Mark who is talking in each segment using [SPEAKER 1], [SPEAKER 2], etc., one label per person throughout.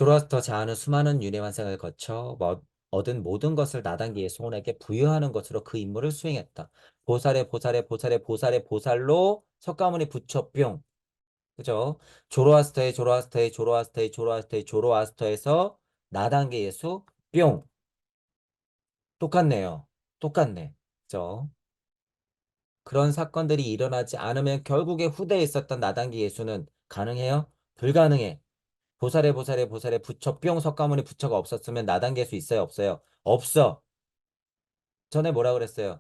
[SPEAKER 1] 조로아스터 자아는 수많은 윤회 환생을 거쳐 얻은 모든 것을 나단기의 소원에게 부여하는 것으로 그 임무를 수행했다. 보살의 보살의 보살의 보살의 보살로 석가모니 부처 뿅. 그죠? 조로아스터의 조로아스터의 조로아스터의 조로아스터의 조로아스터에서 나단계 예수 뿅. 똑같네요. 똑같네. 그죠? 그런 사건들이 일어나지 않으면 결국에 후대에 있었던 나단계 예수는 가능해요? 불가능해. 보살의 보살의 보살의 부처 뿅 석가모니 부처가 없었으면 나단계 예수 있어요? 없어요? 없어. 전에 뭐라 그랬어요?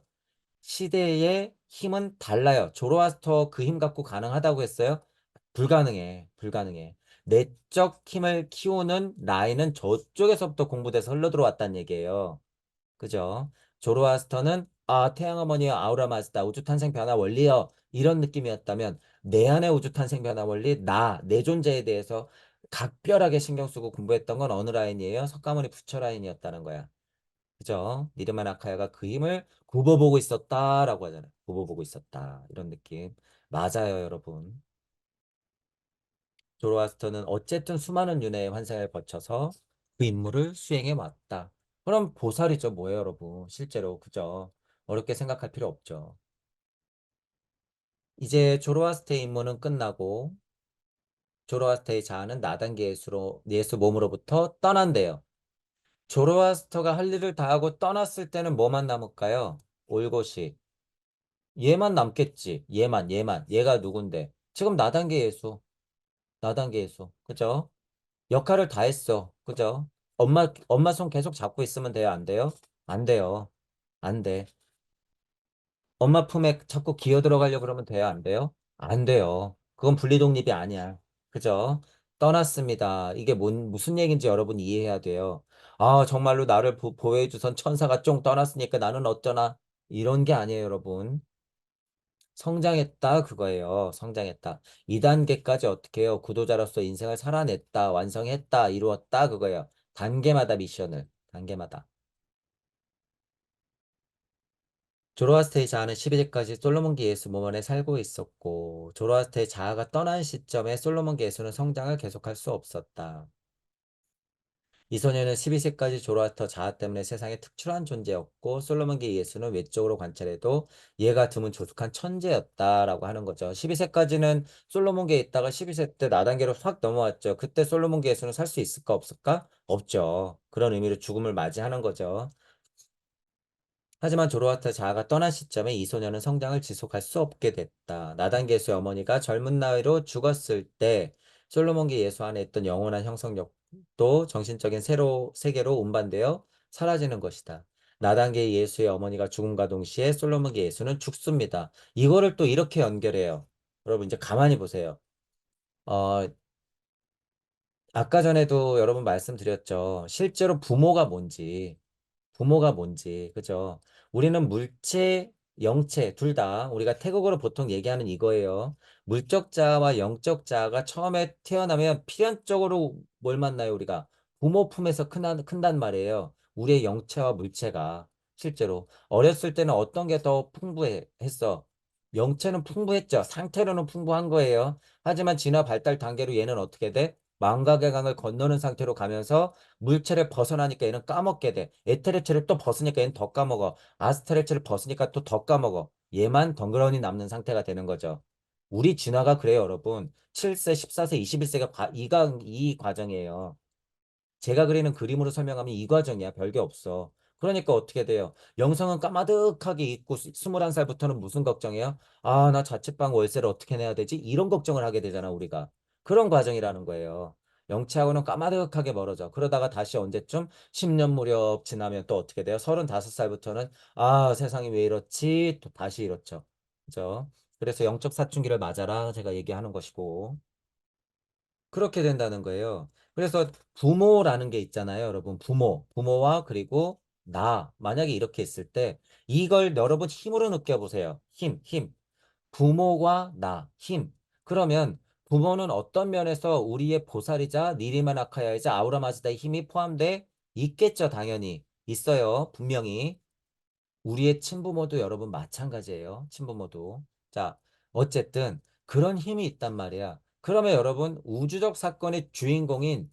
[SPEAKER 1] 시대의 힘은 달라요. 조로아스터 그 힘 갖고 가능하다고 했어요? 불가능해. 불가능해. 내적 힘을 키우는 라인은 저쪽에서부터 공부돼서 흘러들어왔다는 얘기예요. 그죠? 조로아스터는 태양어머니와 아우라 마즈다 우주 탄생 변화 원리요. 이런 느낌이었다면 내 안의 우주 탄생 변화 원리 내 존재에 대해서 각별하게 신경 쓰고 공부했던 건 어느 라인이에요? 석가모니 부처 라인이었다는 거야. 그죠? 니르만 아카야가 그 힘을 굽어보고 있었다라고 하잖아요. 굽어보고 있었다. 이런 느낌. 맞아요, 여러분. 조로아스터는 어쨌든 수많은 윤회의 환생을 거쳐서 그 임무를 수행해 왔다. 그럼 보살이죠, 뭐예요, 여러분? 실제로, 그죠? 어렵게 생각할 필요 없죠. 이제 조로아스터의 임무는 끝나고 조로아스터의 자아는 나단계 예수 몸으로부터 떠난대요. 조로아스터가 할 일을 다 하고 떠났을 때는 뭐만 남을까요? 올곧이. 얘만 남겠지. 얘만. 얘가 누군데? 지금 나단계 예수. 나단계 예수. 그죠? 역할을 다 했어. 그죠? 엄마 손 계속 잡고 있으면 돼요? 안 돼요? 안 돼요. 안 돼. 엄마 품에 자꾸 기어 들어가려고 그러면 돼요? 안 돼요? 안 돼요. 그건 분리독립이 아니야. 그죠? 떠났습니다. 이게 무슨 얘기인지 여러분 이해해야 돼요. 정말로 나를 보호해주선 천사가 쫑 떠났으니까 나는 어쩌나. 이런 게 아니에요, 여러분. 성장했다 그거예요. 성장했다. 2단계까지 어떻게 해요? 구도자로서 인생을 살아냈다, 완성했다, 이루었다 그거예요. 단계마다 미션을. 단계마다. 조로아스터의 자아는 12세까지 솔로몬기 예수 몸 안에 살고 있었고 조로아스터의 자아가 떠난 시점에 솔로몬기 예수는 성장을 계속할 수 없었다. 이 소녀는 12세까지 조로아스터 자아 때문에 세상에 특출한 존재였고 솔로몬기 예수는 외적으로 관찰해도 얘가 드문 조숙한 천재였다라고 하는 거죠. 12세까지는 솔로몬기에 있다가 12세 때 나단계로 확 넘어왔죠. 그때 솔로몬기 예수는 살 수 있을까 없을까? 없죠. 그런 의미로 죽음을 맞이하는 거죠. 하지만 조로아스터 자아가 떠난 시점에 이 소녀는 성장을 지속할 수 없게 됐다. 나단계수의 어머니가 젊은 나이로 죽었을 때 솔로몬기 예수 안에 있던 영원한 형성력도 정신적인 세계로 운반되어 사라지는 것이다. 나단계 예수의 어머니가 죽음과 동시에 솔로몬기 예수는 죽습니다. 이거를 또 이렇게 연결해요. 여러분 이제 가만히 보세요. 어, 아까 전에도 여러분 말씀드렸죠. 실제로 부모가 뭔지, 그죠? 우리는 물체, 영체, 둘 다 우리가 태국어로 보통 얘기하는 이거예요. 물적 자아와 영적 자아가 처음에 태어나면 필연적으로 뭘 만나요, 우리가? 부모 품에서 큰단 말이에요. 우리의 영체와 물체가. 실제로. 어렸을 때는 어떤 게 더 풍부했어? 영체는 풍부했죠. 상태로는 풍부한 거예요. 하지만 진화 발달 단계로 얘는 어떻게 돼? 망각의 강을 건너는 상태로 가면서 물체를 벗어나니까 얘는 까먹게 돼. 에테르체를 또 벗으니까 얘는 더 까먹어. 아스테르체를 벗으니까 또 더 까먹어. 얘만 덩그러니 남는 상태가 되는 거죠. 우리 진화가 그래요, 여러분. 7세, 14세, 21세가 이 과정이에요. 제가 그리는 그림으로 설명하면 이 과정이야. 별게 없어. 그러니까 어떻게 돼요? 영성은 까마득하게 있고 21살부터는 무슨 걱정이에요? 나 자취방 월세를 어떻게 내야 되지? 이런 걱정을 하게 되잖아, 우리가. 그런 과정이라는 거예요. 영치하고는 까마득하게 멀어져. 그러다가 다시 언제쯤 10년 무렵 지나면 또 어떻게 돼요? 35살부터는 세상이 왜 이렇지? 또 다시 이렇죠. 그죠? 그래서 영적 사춘기를 맞아라 제가 얘기하는 것이고. 그렇게 된다는 거예요. 그래서 부모라는 게 있잖아요, 여러분. 부모와 그리고 나. 만약에 이렇게 있을 때 이걸 여러분 힘으로 느껴보세요. 힘. 부모와 나, 힘. 그러면 부모는 어떤 면에서 우리의 보살이자 니리마나카야이자 아우라마즈다의 힘이 포함돼 있겠죠, 당연히. 있어요, 분명히. 우리의 친부모도 여러분 마찬가지예요. 친부모도. 자, 어쨌든 그런 힘이 있단 말이야. 그러면 여러분 우주적 사건의 주인공인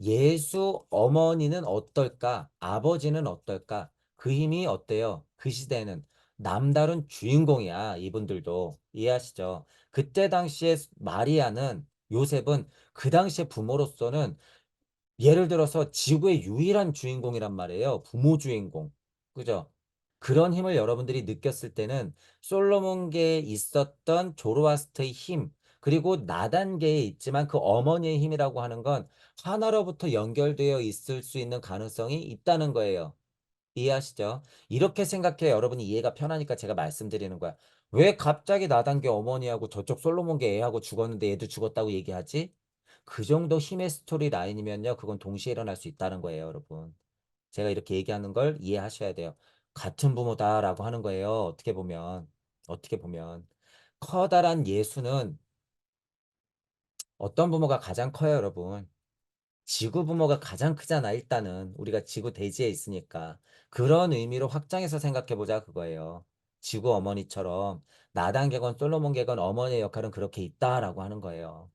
[SPEAKER 1] 예수 어머니는 어떨까? 아버지는 어떨까? 그 힘이 어때요? 그 시대에는 남다른 주인공이야, 이분들도. 이해하시죠? 그때 당시에 마리아는, 요셉은 그 당시에 부모로서는 예를 들어서 지구의 유일한 주인공이란 말이에요. 부모 주인공. 그죠? 그런 힘을 여러분들이 느꼈을 때는 솔로몬계에 있었던 조로아스터의 힘, 그리고 나단계에 있지만 그 어머니의 힘이라고 하는 건 하나로부터 연결되어 있을 수 있는 가능성이 있다는 거예요. 이해하시죠? 이렇게 생각해 여러분이 이해가 편하니까 제가 말씀드리는 거야. 왜 갑자기 나단계 어머니하고 저쪽 솔로몬계 애하고 죽었는데 얘도 죽었다고 얘기하지? 그 정도 힘의 스토리 라인이면요, 그건 동시에 일어날 수 있다는 거예요, 여러분. 제가 이렇게 얘기하는 걸 이해하셔야 돼요. 같은 부모다라고 하는 거예요. 어떻게 보면. 커다란 예수는 어떤 부모가 가장 커요, 여러분? 지구 부모가 가장 크잖아, 일단은. 우리가 지구 대지에 있으니까. 그런 의미로 확장해서 생각해보자, 그거예요. 지구 어머니처럼 나단계건 솔로몬계건 어머니의 역할은 그렇게 있다라고 하는 거예요.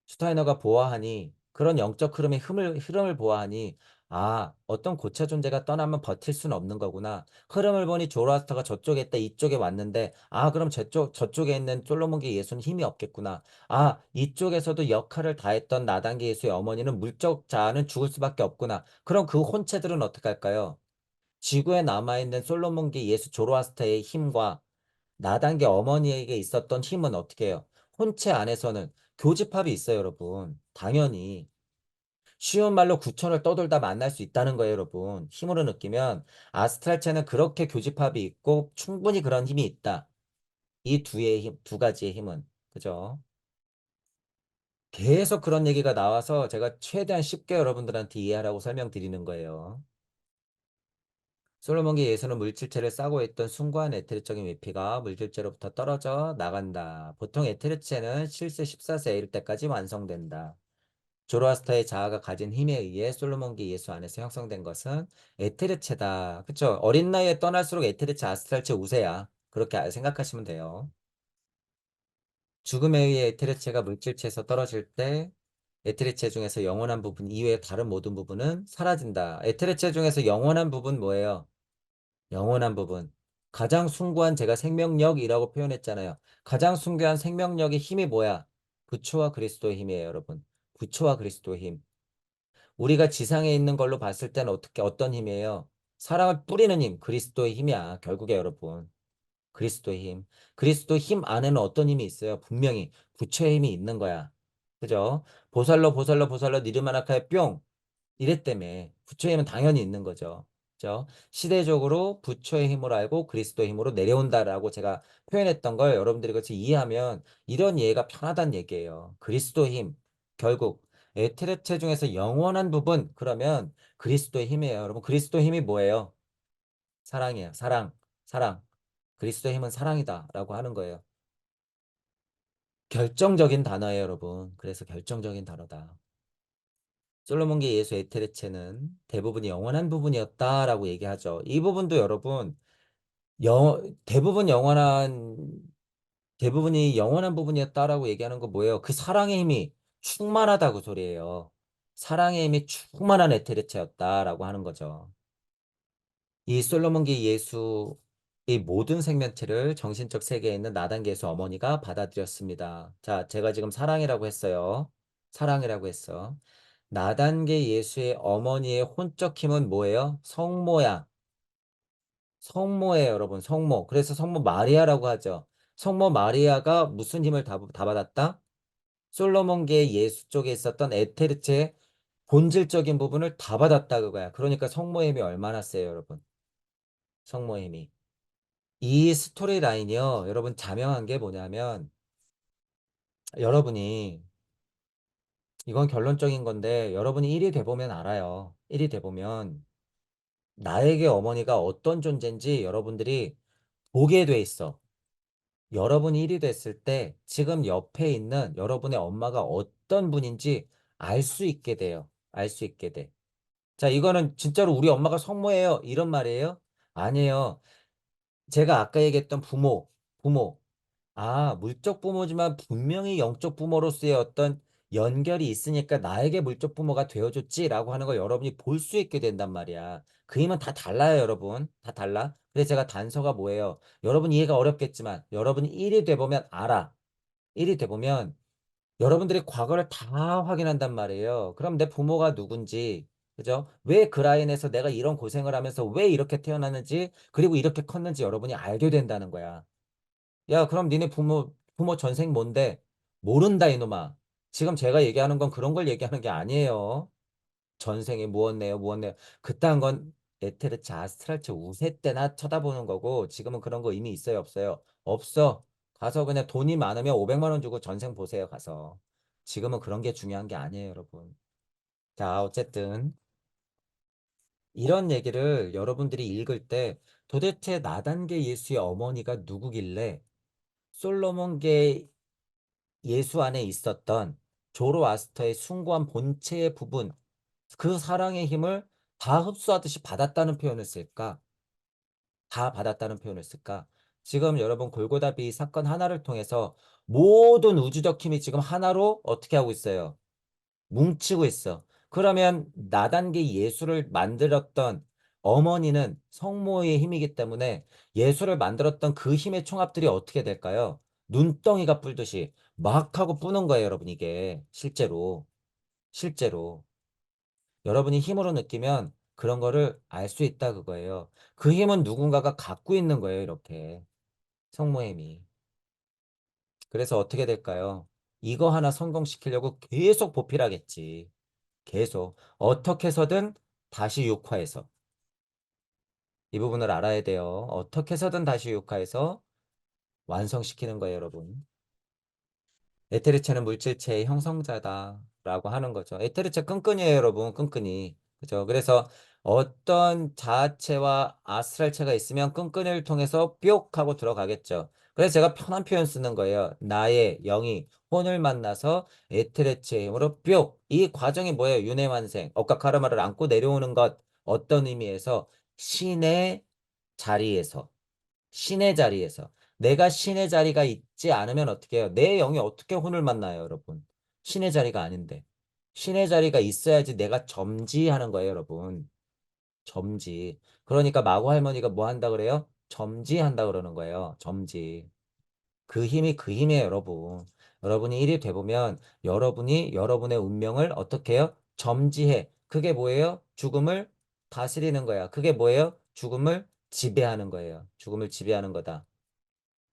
[SPEAKER 1] 슈타이너가 보아하니 그런 영적 흐름의 흐름을 보아하니 아, 어떤 고체 존재가 떠나면 버틸 수는 없는 거구나. 흐름을 보니 조로아스터가 저쪽에 있다 이쪽에 왔는데 아, 그럼 저쪽에 있는 솔로몬계 예수는 힘이 없겠구나. 아, 이쪽에서도 역할을 다했던 나단계 예수의 어머니는 물적 자아는 죽을 수밖에 없구나. 그럼 그 혼체들은 어떻게 할까요? 지구에 남아있는 솔로몬계 예수 조로아스터의 힘과 나단계 어머니에게 있었던 힘은 어떻게 해요? 혼체 안에서는 교집합이 있어요, 여러분. 당연히. 쉬운 말로 구천을 떠돌다 만날 수 있다는 거예요, 여러분. 힘으로 느끼면 아스트랄체는 그렇게 교집합이 있고 충분히 그런 힘이 있다. 이 두 가지의 힘은. 그죠? 계속 그런 얘기가 나와서 제가 최대한 쉽게 여러분들한테 이해하라고 설명드리는 거예요. 솔로몬기 예수는 물질체를 싸고 있던 숭고한 에테르적인 위피가 물질체로부터 떨어져 나간다. 보통 에테르체는 실세 14세에 이를 때까지 완성된다. 조로아스터의 자아가 가진 힘에 의해 솔로몬기 예수 안에서 형성된 것은 에테르체다. 그쵸? 어린 나이에 떠날수록 에테르체, 아스트랄체 우세야. 그렇게 생각하시면 돼요. 죽음에 의해 에테르체가 물질체에서 떨어질 때 에테르체 중에서 영원한 부분 이외의 다른 모든 부분은 사라진다. 에테르체 중에서 영원한 부분 뭐예요? 영원한 부분. 가장 숭고한 제가 생명력이라고 표현했잖아요. 가장 숭고한 생명력의 힘이 뭐야? 부처와 그리스도의 힘이에요, 여러분. 부처와 그리스도의 힘. 우리가 지상에 있는 걸로 봤을 때는 어떤 힘이에요? 사랑을 뿌리는 힘, 그리스도의 힘이야. 결국에 여러분. 그리스도의 힘. 그리스도 힘 안에는 어떤 힘이 있어요? 분명히 부처의 힘이 있는 거야. 그죠? 보살로 니르마나카에 뿅. 이랬다며. 부처의 힘은 당연히 있는 거죠. 그죠? 시대적으로 부처의 힘을 알고 그리스도의 힘으로 내려온다라고 제가 표현했던 걸 여러분들이 같이 이해하면 이런 이해가 편하다는 얘기예요. 그리스도의 힘. 결국 에테르체 중에서 영원한 부분 그러면 그리스도의 힘이에요. 여러분 그리스도의 힘이 뭐예요? 사랑이에요. 사랑. 사랑. 그리스도의 힘은 사랑이다라고 하는 거예요. 결정적인 단어예요, 여러분. 그래서 결정적인 단어다. 솔로몬계 예수 에테르체는 대부분이 영원한 부분이었다라고 얘기하죠. 이 부분도 여러분, 대부분 대부분이 영원한 부분이었다라고 얘기하는 거 뭐예요? 그 사랑의 힘이 충만하다고 소리예요. 사랑의 힘이 충만한 에테르체였다라고 하는 거죠. 이 솔로몬계 예수의 모든 생명체를 정신적 세계에 있는 나단계 예수 어머니가 받아들였습니다. 자, 제가 지금 사랑이라고 했어요. 사랑이라고 했어. 나단계 예수의 어머니의 혼적 힘은 뭐예요? 성모야. 성모예요, 여러분. 성모. 그래서 성모 마리아라고 하죠. 성모 마리아가 무슨 힘을 다 받았다? 솔로몬계 예수 쪽에 있었던 에테르체의 본질적인 부분을 다 받았다 그거야. 그러니까 성모의 힘이 얼마나 세요, 여러분. 성모의 힘이. 이 스토리 라인이요. 여러분 자명한 게 뭐냐면 여러분이 이건 결론적인 건데 여러분이 1이 돼보면 알아요. 1이 돼보면 나에게 어머니가 어떤 존재인지 여러분들이 보게 돼 있어. 여러분이 1이 됐을 때 지금 옆에 있는 여러분의 엄마가 어떤 분인지 알 수 있게 돼요. 알 수 있게 돼. 자, 이거는 진짜로 우리 엄마가 성모예요. 이런 말이에요? 아니에요. 제가 아까 얘기했던 부모. 아, 물적 부모지만 분명히 영적 부모로서의 어떤 연결이 있으니까 나에게 물적 부모가 되어줬지라고 하는 걸 여러분이 볼 수 있게 된단 말이야. 그 힘은 다 달라요, 여러분. 다 달라. 그래서 제가 단서가 뭐예요? 여러분 이해가 어렵겠지만 여러분이 1이 돼보면 알아. 1이 돼보면 여러분들이 과거를 다 확인한단 말이에요. 그럼 내 부모가 누군지, 그죠? 왜 그 라인에서 내가 이런 고생을 하면서 왜 이렇게 태어났는지, 그리고 이렇게 컸는지 여러분이 알게 된다는 거야. 야, 그럼 니네 부모 전생 뭔데? 모른다, 이놈아. 지금 제가 얘기하는 건 그런 걸 얘기하는 게 아니에요. 전생에 무엇네요, 무엇네요. 그딴 건 에테르츠, 아스트랄츠, 우세 때나 쳐다보는 거고, 지금은 그런 거 이미 있어요, 없어요? 없어. 가서 그냥 돈이 많으면 500만 원 주고 전생 보세요, 가서. 지금은 그런 게 중요한 게 아니에요, 여러분. 자, 어쨌든 이런 얘기를 여러분들이 읽을 때 도대체 나단계 예수의 어머니가 누구길래 솔로몬계 예수 안에 있었던 조로아스터의 숭고한 본체의 부분, 그 사랑의 힘을 다 흡수하듯이 받았다는 표현을 쓸까? 다 받았다는 표현을 쓸까? 지금 여러분 골고다비 사건 하나를 통해서 모든 우주적 힘이 지금 하나로 어떻게 하고 있어요? 뭉치고 있어. 그러면 나단계 예수를 만들었던 어머니는 성모의 힘이기 때문에 예수를 만들었던 그 힘의 총합들이 어떻게 될까요? 눈덩이가 불듯이 막 하고 뿌는 거예요, 여러분, 이게. 실제로. 실제로. 여러분이 힘으로 느끼면 그런 거를 알 수 있다, 그거예요. 그 힘은 누군가가 갖고 있는 거예요, 이렇게. 성모의 힘이. 그래서 어떻게 될까요? 이거 하나 성공시키려고 계속 보필하겠지. 계속 어떻게 해서든 다시 육화해서 이 부분을 알아야 돼요. 어떻게 해서든 다시 육화해서 완성시키는 거예요, 여러분. 에테르체는 물질체의 형성자다라고 하는 거죠. 에테르체 끈끈이에요, 여러분. 끈끈이. 그죠? 그래서 어떤 자아체와 아스트랄체가 있으면 끈끈이를 통해서 뿅 하고 들어가겠죠. 그래서 제가 편한 표현 쓰는 거예요. 나의 영이 혼을 만나서 에테르체의 힘으로 뿅. 이 과정이 뭐예요? 윤회완생. 억각 카르마를 안고 내려오는 것. 어떤 의미에서 신의 자리에서. 신의 자리에서. 내가 신의 자리가 있지 않으면 어떻게 해요? 내 영이 어떻게 혼을 만나요, 여러분? 신의 자리가 아닌데. 신의 자리가 있어야지 내가 점지하는 거예요, 여러분. 점지. 그러니까 마고 할머니가 뭐 한다 그래요? 점지한다 그러는 거예요. 점지. 그 힘이 그 힘이에요, 여러분. 여러분이 일이 돼보면 여러분이 여러분의 운명을 어떻게 해요? 점지해. 그게 뭐예요? 죽음을 다스리는 거야. 그게 뭐예요? 죽음을 지배하는 거예요. 죽음을 지배하는 거다.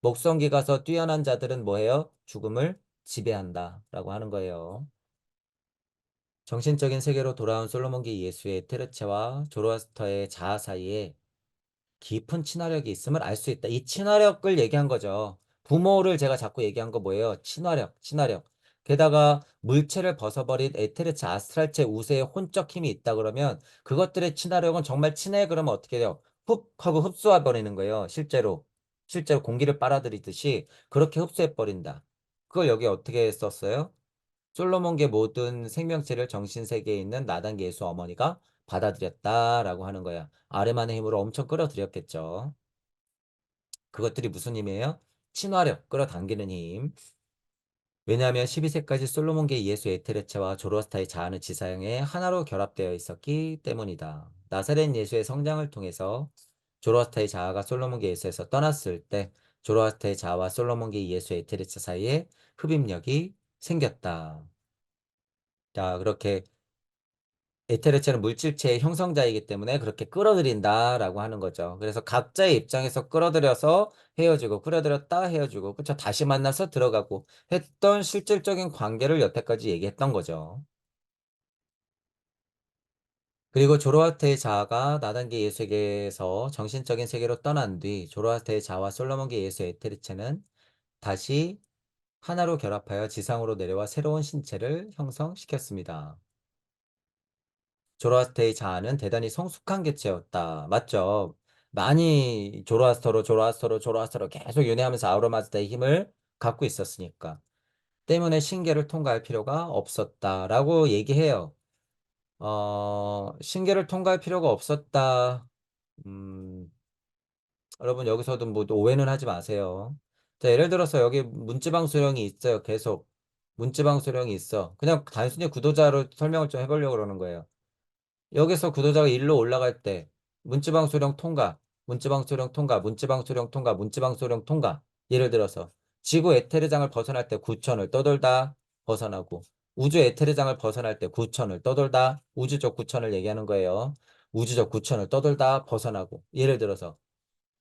[SPEAKER 1] 목성기 가서 뛰어난 자들은 뭐예요? 죽음을 지배한다라고 하는 거예요. 정신적인 세계로 돌아온 솔로몬기 예수의 테르체와 조로아스터의 자아 사이에 깊은 친화력이 있음을 알 수 있다. 이 친화력을 얘기한 거죠. 부모를 제가 자꾸 얘기한 거 뭐예요? 친화력, 친화력. 게다가 물체를 벗어버린 에테르체, 아스트랄체, 우세의 혼적 힘이 있다 그러면 그것들의 친화력은 정말 친해 그러면 어떻게 돼요? 훅 하고 흡수해 버리는 거예요. 실제로. 실제로 공기를 빨아들이듯이 그렇게 흡수해 버린다. 그걸 여기 어떻게 썼어요? 솔로몬계 모든 생명체를 정신세계에 있는 나단 예수 어머니가 받아들였다라고 하는 거야. 아르만의 힘으로 엄청 끌어들였겠죠. 그것들이 무슨 힘이에요? 친화력, 끌어당기는 힘. 왜냐하면 12세까지 솔로몬계 예수 에테르체와 조로스타의 자아는 지상에 하나로 결합되어 있었기 때문이다. 나사렛 예수의 성장을 통해서 조로아스타의 자아가 솔로몬계 예수에서 떠났을 때 조로아스타의 자아와 솔로몬계 예수 에테르체 사이에 흡입력이 생겼다. 자, 그렇게 에테르체는 물질체의 형성자이기 때문에 그렇게 끌어들인다라고 하는 거죠. 그래서 각자의 입장에서 끌어들여서 헤어지고 끌어들였다 헤어지고 그쵸 다시 만나서 들어가고 했던 실질적인 관계를 여태까지 얘기했던 거죠. 그리고 조로아스터의 자아가 나단계 예수에게서 정신적인 세계로 떠난 뒤 조로아스터의 자아와 솔로몬계 예수 에테르체는 다시 하나로 결합하여 지상으로 내려와 새로운 신체를 형성시켰습니다. 조로아스터의 자아는 대단히 성숙한 개체였다. 맞죠? 많이 조로아스터로 계속 윤회하면서 아우라마즈다의 힘을 갖고 있었으니까. 때문에 신계를 통과할 필요가 없었다라고 얘기해요. 신계를 통과할 필요가 없었다. 음, 여러분 여기서도 뭐 오해는 하지 마세요. 자, 예를 들어서 여기 문지방 수령이 있어요. 계속. 문지방 수령이 있어. 그냥 단순히 구도자로 설명을 좀 해보려고 그러는 거예요. 여기서 구도자가 1로 올라갈 때 문지방 수령 통과, 문지방 수령 통과, 문지방 수령 통과, 문지방 수령 통과. 예를 들어서 지구 에테르장을 벗어날 때 9천을 떠돌다 벗어나고 우주 에테르장을 벗어날 때 9천을 떠돌다 우주적 9천을 얘기하는 거예요. 우주적 9천을 떠돌다 벗어나고 예를 들어서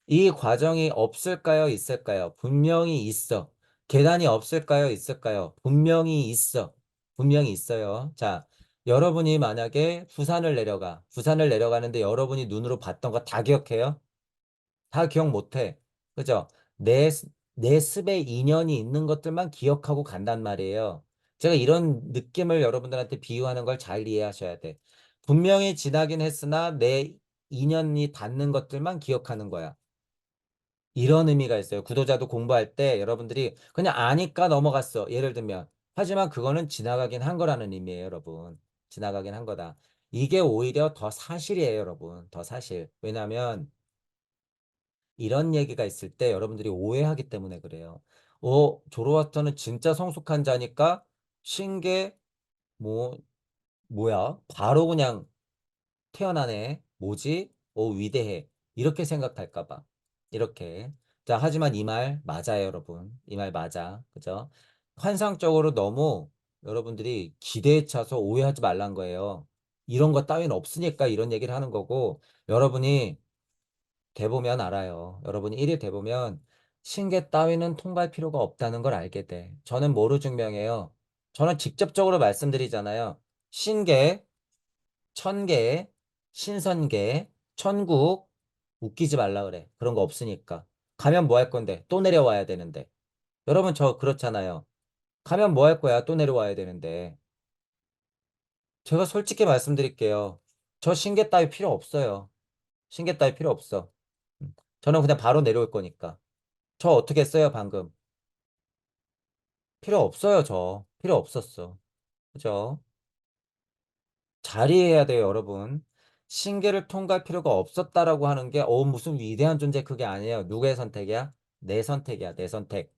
[SPEAKER 1] 이 과정이 없을까요? 있을까요? 분명히 있어. 계단이 없을까요? 있을까요? 분명히 있어. 분명히 있어요. 자, 여러분이 만약에 부산을 내려가. 부산을 내려가는데 여러분이 눈으로 봤던 거 다 기억해요? 다 기억 못 해. 그죠? 내, 내 습에 인연이 있는 것들만 기억하고 간단 말이에요. 제가 이런 느낌을 여러분들한테 비유하는 걸 잘 이해하셔야 돼. 분명히 지나긴 했으나 내 인연이 닿는 것들만 기억하는 거야. 이런 의미가 있어요. 구도자도 공부할 때 여러분들이 그냥 아니까 넘어갔어. 예를 들면. 하지만 그거는 지나가긴 한 거라는 의미예요, 여러분. 지나가긴 한 거다. 이게 오히려 더 사실이에요, 여러분. 더 사실. 왜냐하면 이런 얘기가 있을 때 여러분들이 오해하기 때문에 그래요. 조로아스터는 진짜 성숙한 자니까 신계 뭐 뭐야? 바로 그냥 태어나네. 뭐지? 위대해. 이렇게 생각할까 봐. 이렇게. 자, 하지만 이 말 맞아요, 여러분. 이 말 맞아. 그죠? 환상적으로 너무 여러분들이 기대에 차서 오해하지 말란 거예요. 이런 거 따위는 없으니까 이런 얘기를 하는 거고, 여러분이 돼보면 알아요. 여러분이 일이 돼보면 신계 따위는 통과할 필요가 없다는 걸 알게 돼. 저는 뭐로 증명해요? 저는 직접적으로 말씀드리잖아요. 신계, 천계, 신선계, 천국, 웃기지 말라 그래. 그런 거 없으니까. 가면 뭐 할 건데? 또 내려와야 되는데. 여러분 저 그렇잖아요. 가면 뭐 할 거야? 또 내려와야 되는데. 제가 솔직히 말씀드릴게요. 저 신계 따위 필요 없어요. 신계 따위 필요 없어. 저는 그냥 바로 내려올 거니까. 저 어떻게 했어요, 방금? 필요 없어요, 저. 필요 없었어. 그죠? 자리해야 돼요, 여러분. 신계를 통과할 필요가 없었다라고 하는 게, 무슨 위대한 존재 그게 아니에요. 누구의 선택이야? 내 선택이야, 내 선택.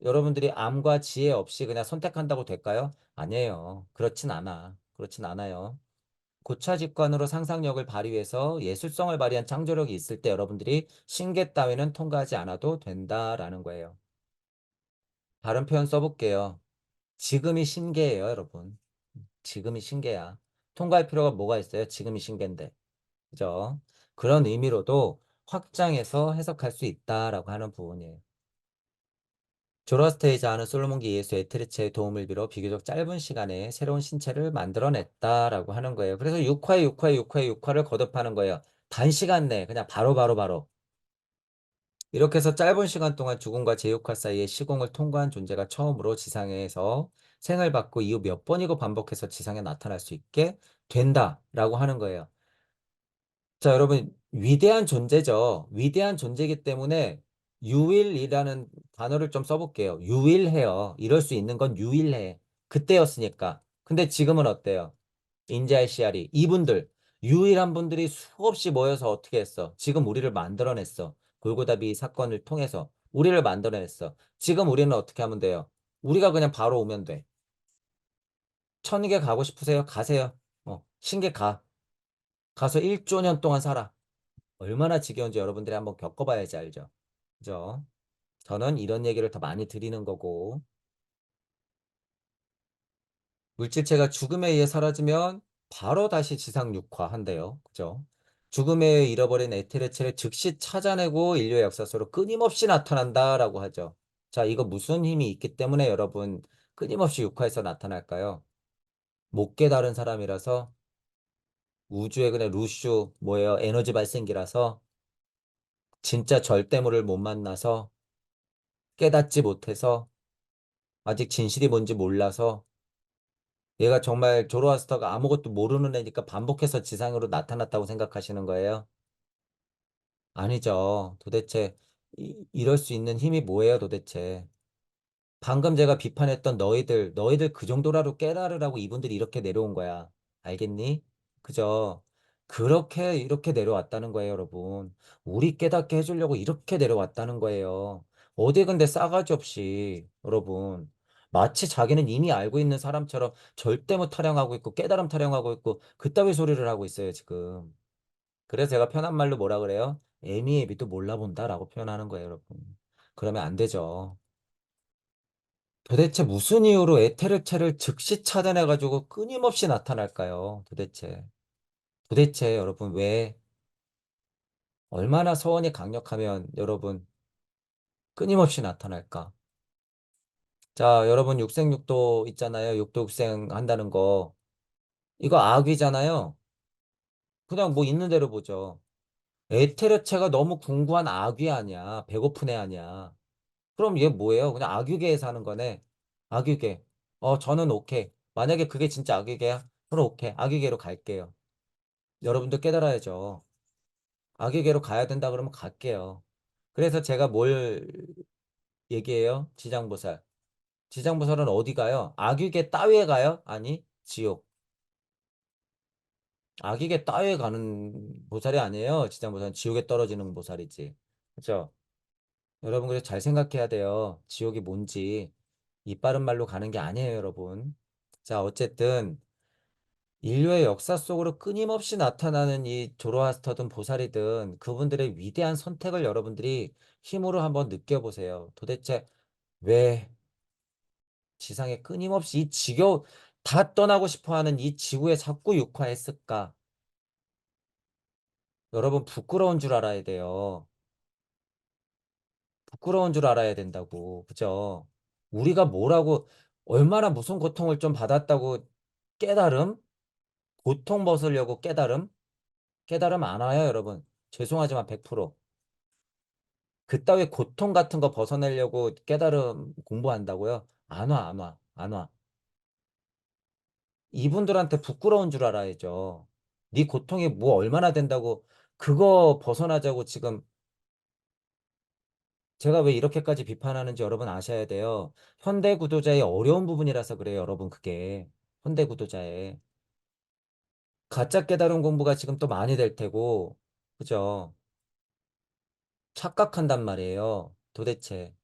[SPEAKER 1] 여러분들이 암과 지혜 없이 그냥 선택한다고 될까요? 아니에요. 그렇진 않아. 그렇진 않아요. 고차직관으로 상상력을 발휘해서 예술성을 발휘한 창조력이 있을 때 여러분들이 신계 따위는 통과하지 않아도 된다라는 거예요. 다른 표현 써볼게요. 지금이 신계예요, 여러분. 지금이 신계야. 통과할 필요가 뭐가 있어요? 지금이 신계인데. 그죠? 그런 의미로도 확장해서 해석할 수 있다라고 하는 부분이에요. 조라스테이자는 솔로몬기 예수 에트리체의 도움을 빌어 비교적 짧은 시간에 새로운 신체를 만들어냈다라고 하는 거예요. 그래서 6화에 6화에 6화에 6화를 거듭하는 거예요. 단시간 내에 그냥 바로. 이렇게 해서 짧은 시간 동안 죽음과 제육화 사이의 시공을 통과한 존재가 처음으로 지상에서 생을 받고 이후 몇 번이고 반복해서 지상에 나타날 수 있게 된다라고 하는 거예요. 자, 여러분, 위대한 존재죠. 위대한 존재이기 때문에 유일이라는 단어를 좀 써볼게요. 유일해요. 이럴 수 있는 건 유일해. 그때였으니까. 근데 지금은 어때요? 인자의 씨알이 이분들 유일한 분들이 수없이 모여서 어떻게 했어? 지금 우리를 만들어냈어. 골고다비 사건을 통해서 우리를 만들어냈어. 지금 우리는 어떻게 하면 돼요? 우리가 그냥 바로 오면 돼. 천국에 가고 싶으세요? 가세요. 신계 가. 가서 1조 년 동안 살아. 얼마나 지겨운지 여러분들이 한번 겪어봐야지 알죠. 그죠? 저는 이런 얘기를 더 많이 드리는 거고, 물질체가 죽음에 의해 사라지면 바로 다시 지상 육화한대요. 그죠? 죽음에 의해 잃어버린 에테르체를 즉시 찾아내고 인류의 역사 속으로 끊임없이 나타난다라고 하죠. 자, 이거 무슨 힘이 있기 때문에 여러분 끊임없이 육화해서 나타날까요? 못 깨달은 사람이라서 우주의 그냥 루슈 뭐예요? 에너지 발생기라서 진짜 절대물을 못 만나서 깨닫지 못해서 아직 진실이 뭔지 몰라서 얘가 정말 조로아스터가 아무것도 모르는 애니까 반복해서 지상으로 나타났다고 생각하시는 거예요? 아니죠. 도대체 이럴 수 있는 힘이 뭐예요, 도대체? 방금 제가 비판했던 너희들 그 정도라도 깨달으라고 이분들이 이렇게 내려온 거야. 알겠니? 그죠? 그렇게 이렇게 내려왔다는 거예요, 여러분. 우리 깨닫게 해주려고 이렇게 내려왔다는 거예요. 어디 근데 싸가지 없이, 여러분. 마치 자기는 이미 알고 있는 사람처럼 절대 못 타령하고 있고 깨달음 타령하고 있고 그따위 소리를 하고 있어요, 지금. 그래서 제가 편한 말로 뭐라 그래요? 애미애비도 몰라본다라고 표현하는 거예요, 여러분. 그러면 안 되죠. 도대체 무슨 이유로 에테르체를 즉시 차단해가지고 끊임없이 나타날까요? 도대체 여러분 왜 얼마나 서원이 강력하면 여러분 끊임없이 나타날까? 자, 여러분 육생육도 있잖아요. 육도 육생 한다는 거. 이거 악귀잖아요. 그냥 뭐 있는 대로 보죠. 에테르체가 너무 궁구한 악귀 아니야. 배고픈 애 아니야. 그럼 얘 뭐예요? 그냥 악유계에 사는 거네. 악유계. 저는 오케이. 만약에 그게 진짜 악유계야? 그럼 오케이. 악유계로 갈게요. 여러분도 깨달아야죠. 악유계로 가야 된다 그러면 갈게요. 그래서 제가 뭘 얘기해요? 지장보살. 지장보살은 어디 가요? 악유계 따위에 가요? 아니, 지옥. 악유계 따위에 가는 보살이 아니에요. 지장보살은 지옥에 떨어지는 보살이지. 그죠? 여러분, 그래서 잘 생각해야 돼요. 지옥이 뭔지. 이빠른 말로 가는 게 아니에요, 여러분. 자, 어쨌든 인류의 역사 속으로 끊임없이 나타나는 이 조로아스터든 보살이든 그분들의 위대한 선택을 여러분들이 힘으로 한번 느껴보세요. 도대체 왜 지상에 끊임없이 이 지겨 다 떠나고 싶어 하는 이 지구에 자꾸 육화했을까? 여러분 부끄러운 줄 알아야 돼요. 부끄러운 줄 알아야 된다고. 그죠? 우리가 뭐라고 얼마나 무슨 고통을 좀 받았다고 깨달음? 고통 벗으려고 깨달음? 깨달음 안 와요, 여러분. 죄송하지만 100%. 그따위 고통 같은 거 벗어내려고 깨달음 공부한다고요? 안 와, 안 와, 안 와. 이분들한테 부끄러운 줄 알아야죠. 네 고통이 뭐 얼마나 된다고 그거 벗어나자고 지금 제가 왜 이렇게까지 비판하는지 여러분 아셔야 돼요. 현대 구도자의 어려운 부분이라서 그래요, 여러분 그게. 현대 구도자의. 가짜 깨달음 공부가 지금 또 많이 될 테고, 그죠? 착각한단 말이에요. 도대체.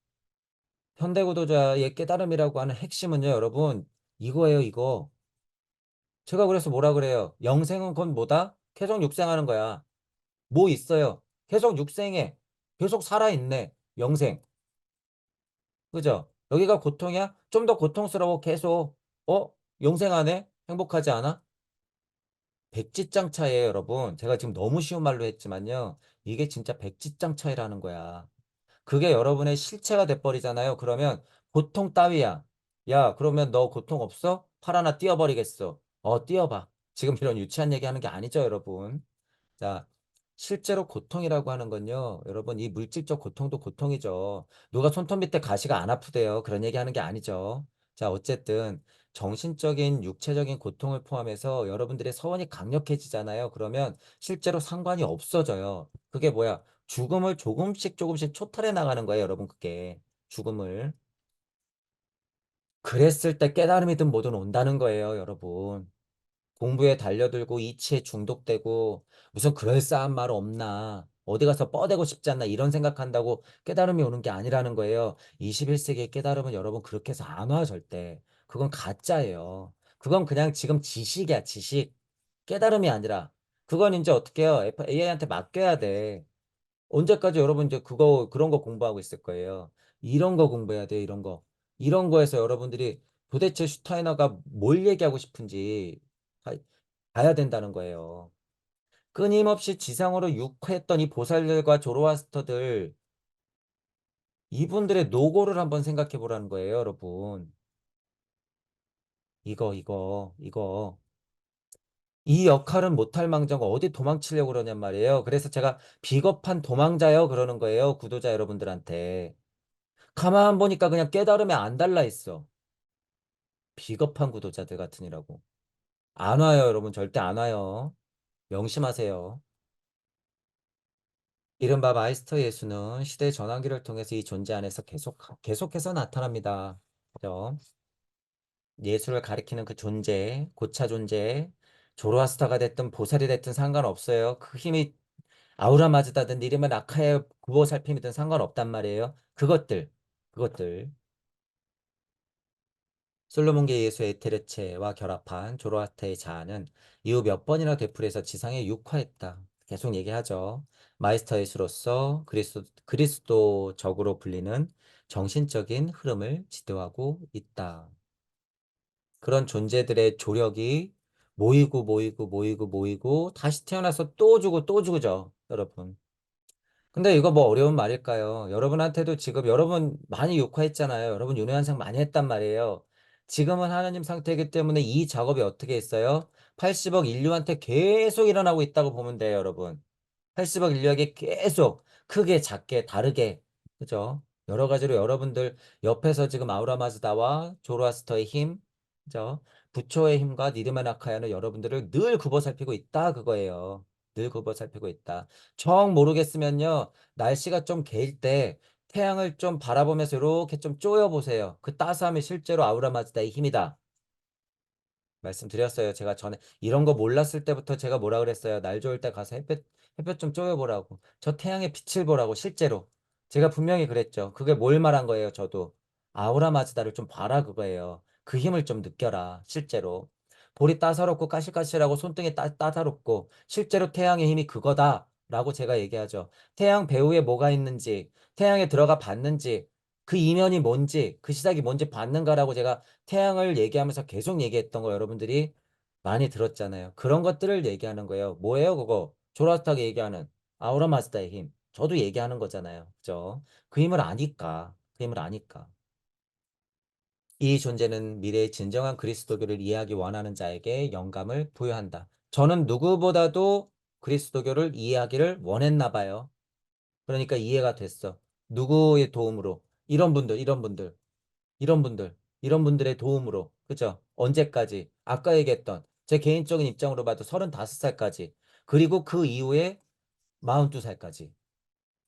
[SPEAKER 1] 현대구도자의 깨달음이라고 하는 핵심은요, 여러분, 이거예요, 이거. 제가 그래서 뭐라 그래요? 영생은 곧 뭐다? 계속 육생하는 거야. 뭐 있어요? 계속 육생해. 계속 살아있네. 영생. 그죠? 여기가 고통이야? 좀 더 고통스러워. 계속. 어? 영생하네? 행복하지 않아? 백지장 차이에요, 여러분. 제가 지금 너무 쉬운 말로 했지만요. 이게 진짜 백지장 차이라는 거야. 그게 여러분의 실체가 돼버리잖아요. 그러면 고통 따위야. 야, 그러면 너 고통 없어? 팔 하나 띄어버리겠어. 띄어봐. 지금 이런 유치한 얘기 하는 게 아니죠, 여러분. 자, 실제로 고통이라고 하는 건요, 여러분, 이 물질적 고통도 고통이죠. 누가 손톱 밑에 가시가 안 아프대요. 그런 얘기 하는 게 아니죠. 자, 어쨌든, 정신적인, 육체적인 고통을 포함해서 여러분들의 서원이 강력해지잖아요. 그러면 실제로 상관이 없어져요. 그게 뭐야? 죽음을 조금씩 조금씩 초탈해 나가는 거예요, 여러분, 그게. 죽음을. 그랬을 때 깨달음이든 뭐든 온다는 거예요, 여러분. 공부에 달려들고 이치에 중독되고 무슨 그럴싸한 말 없나 어디 가서 뻗대고 싶지 않나 이런 생각한다고 깨달음이 오는 게 아니라는 거예요. 21세기의 깨달음은 여러분 그렇게 해서 안 와 절대. 그건 가짜예요. 그건 그냥 지금 지식이야 지식. 깨달음이 아니라 그건 이제 어떻게 해요? AI한테 맡겨야 돼. 언제까지 여러분 이제 그런 거 공부하고 있을 거예요. 이런 거 공부해야 돼 이런 거. 이런 거에서 여러분들이 도대체 슈타이너가 뭘 얘기하고 싶은지 봐야 된다는 거예요. 끊임없이 지상으로 육했던 이 보살들과 조로아스터들, 이분들의 노고를 한번 생각해 보라는 거예요, 여러분. 이거. 이 역할은 못할 망정 어디 도망치려고 그러냔 말이에요. 그래서 제가 비겁한 도망자요, 그러는 거예요, 구도자 여러분들한테. 가만 보니까 그냥 깨달음에 안 달라 있어. 비겁한 구도자들 같으니라고. 안 와요, 여러분. 절대 안 와요. 명심하세요. 이른바 마이스터 예수는 시대 전환기를 통해서 이 존재 안에서 계속해서 나타납니다. 그죠? 예수를 가리키는 그 존재, 고차 존재, 조로아스터가 됐든 보살이 됐든 상관없어요. 그 힘이 아우라 마즈다든 이름은 아카의 구보살핌이든 상관없단 말이에요. 그것들. 솔로몬계 예수 에테르체와 결합한 조로아스터의 자아는 이후 몇 번이나 되풀이해서 지상에 육화했다. 계속 얘기하죠. 마이스터 예수로서 그리스도적으로 불리는 정신적인 흐름을 지도하고 있다. 그런 존재들의 조력이 모이고 모이고 모이고 모이고 다시 태어나서 또 주고 또 주죠, 여러분. 근데 이거 뭐 어려운 말일까요? 여러분한테도 지금 여러분 많이 욕화했잖아요. 여러분 윤회한상 많이 했단 말이에요. 지금은 하나님 상태이기 때문에 이 작업이 어떻게 있어요? 80억 인류한테 계속 일어나고 있다고 보면 돼요, 여러분. 80억 인류에게 계속 크게 작게 다르게 그죠? 여러 가지로 여러분들 옆에서 지금 아우라 마즈다와 조로아스터의 힘, 그죠? 부처의 힘과 니르메 나카야는 여러분들을 늘 굽어 살피고 있다 그거예요. 늘 굽어 살피고 있다. 정 모르겠으면요. 날씨가 좀 개일 때 태양을 좀 바라보면서 이렇게 좀 쪼여 보세요. 그 따스함이 실제로 아우라 마즈다의 힘이다. 말씀드렸어요. 제가 전에 이런 거 몰랐을 때부터 제가 뭐라 그랬어요. 날 좋을 때 가서 햇볕 좀 쬐어보라고. 저 태양의 빛을 보라고 실제로. 제가 분명히 그랬죠. 그게 뭘 말한 거예요. 저도. 아우라 마즈다를 좀 봐라 그거예요. 그 힘을 좀 느껴라. 실제로. 볼이 따사롭고 까실까실하고 손등이 따사롭고 실제로 태양의 힘이 그거다. 라고 제가 얘기하죠. 태양 배후에 뭐가 있는지, 태양에 들어가 봤는지, 그 이면이 뭔지, 그 시작이 뭔지 봤는가라고 제가 태양을 얘기하면서 계속 얘기했던 거 여러분들이 많이 들었잖아요. 그런 것들을 얘기하는 거예요. 뭐예요, 그거? 조라스타게 얘기하는 아우라 마스다의 힘. 저도 얘기하는 거잖아요. 그죠? 그 힘을 아니까. 그 힘을 아니까. 이 존재는 미래의 진정한 그리스도교를 이해하기 원하는 자에게 영감을 부여한다. 저는 누구보다도 그리스도교를 이해하기를 원했나 봐요. 그러니까 이해가 됐어. 누구의 도움으로? 이런 분들의 도움으로, 그죠? 언제까지? 아까 얘기했던 제 개인적인 입장으로 봐도 35살까지, 그리고 그 이후에 42살까지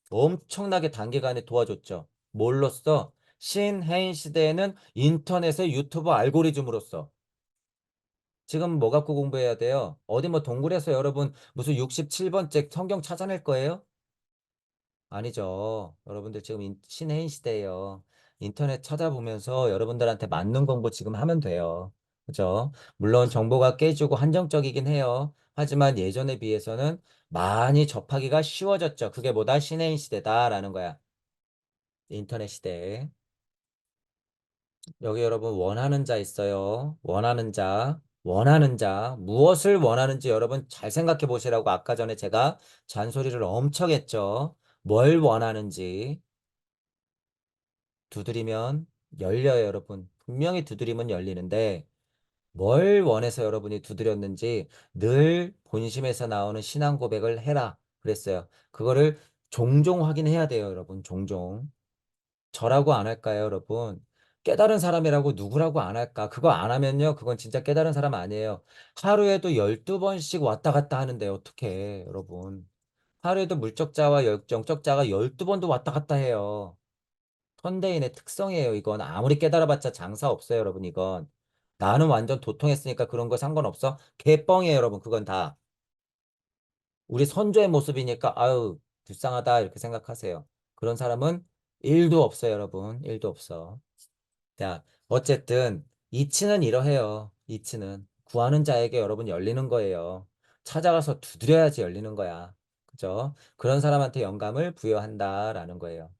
[SPEAKER 1] 엄청나게 단기간에 도와줬죠. 뭘로써? 신해인 시대에는 인터넷의 유튜브 알고리즘으로서. 지금 뭐 갖고 공부해야 돼요? 어디 뭐 동굴에서 여러분 무슨 67번째 성경 찾아낼 거예요? 아니죠. 여러분들 지금 신해인 시대예요. 인터넷 찾아보면서 여러분들한테 맞는 공부 지금 하면 돼요. 그죠? 물론 정보가 깨지고 한정적이긴 해요. 하지만 예전에 비해서는 많이 접하기가 쉬워졌죠. 그게 뭐다? 신해인 시대다라는 거야. 인터넷 시대. 여기 여러분 원하는 자 있어요. 원하는 자. 원하는 자. 무엇을 원하는지 여러분 잘 생각해 보시라고 아까 전에 제가 잔소리를 엄청 했죠. 뭘 원하는지. 두드리면 열려요, 여러분. 분명히 두드리면 열리는데 뭘 원해서 여러분이 두드렸는지 늘 본심에서 나오는 신앙 고백을 해라. 그랬어요. 그거를 종종 확인해야 돼요, 여러분. 종종. 저라고 안 할까요, 여러분? 깨달은 사람이라고 누구라고 안 할까? 그거 안 하면요, 그건 진짜 깨달은 사람 아니에요. 하루에도 12번씩 왔다 갔다 하는데 어떡해, 여러분. 하루에도 물적자와 영적자가 12번도 왔다 갔다 해요. 현대인의 특성이에요, 이건. 아무리 깨달아봤자 장사 없어요, 여러분, 이건. 나는 완전 도통했으니까 그런 거 상관없어? 개뻥이에요, 여러분, 그건 다. 우리 선조의 모습이니까, 아유, 불쌍하다, 이렇게 생각하세요. 그런 사람은 1도 없어요, 여러분. 1도 없어. 자, 어쨌든, 이치는 이러해요. 이치는. 구하는 자에게 여러분 열리는 거예요. 찾아가서 두드려야지 열리는 거야. 그죠? 그런 사람한테 영감을 부여한다라는 거예요.